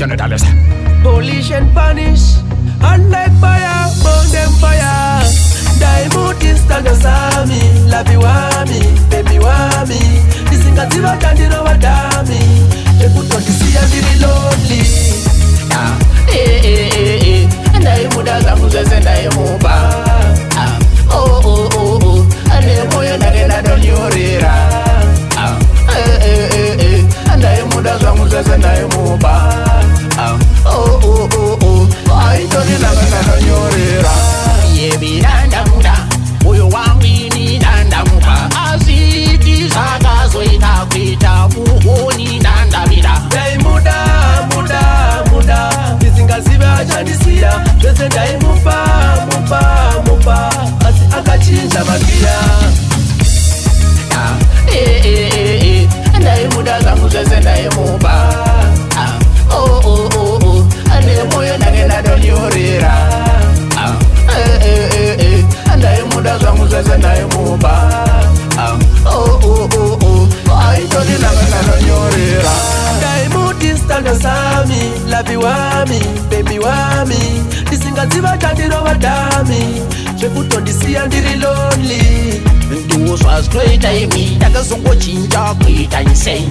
genitals. Polish and punish, and like fire, burn them fire. Diamond instant sami, labi wami, baby wami. Disingaziva tandiro wadami, ekuto disia very lonely. Ndaimuda zangu zese ndaimuba. Anemoyo nagenda donyorera. Ndaimuda zangu zese ndaimuba. Aitoni nagenda donyorera. Yebiranda muda, uyo wangwini nanda muba. Aziti sakazoita kuita muhoni nanda bida. Ndaimuda, muda, disingazive achandisiya. Zvese ndaimupa, mupa, asi akachinja magia. Ndaimuda zangu zvese ndaimupa. Anemoyo nagenda donyorera. Ndaimuda zangu zvese ndaimupa. Aitoni nagenda donyorera. Ndaimuti standa sami, labi wami, baby wami. Disingaziva tandiro wadami, zvekutondisiya ndiri lonely. Nduswa straight aimi, takazongochinja kuita insane.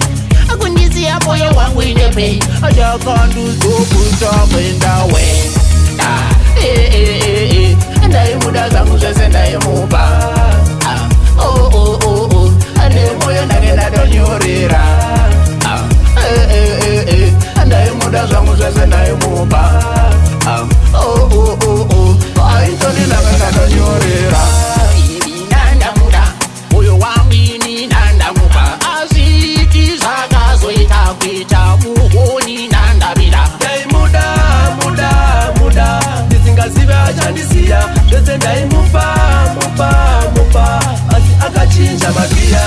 Akundisiya moyo wangu ine pain, achakanduzokuta kwenda way. Ndaimuda zangu zvese ndaimupa. Anemoyo nagenda donyorera. Ndaimuda zangu zvese ndaimupa. Aitoni nagenda donyorera. Nanda muda, uyo wangwini nanda mupa. Aziti zakazoita kuita muhoni nanda bida. Ndaimuda, disingazive achandisiya. Zvese ndaimupa, asi akachinja magia.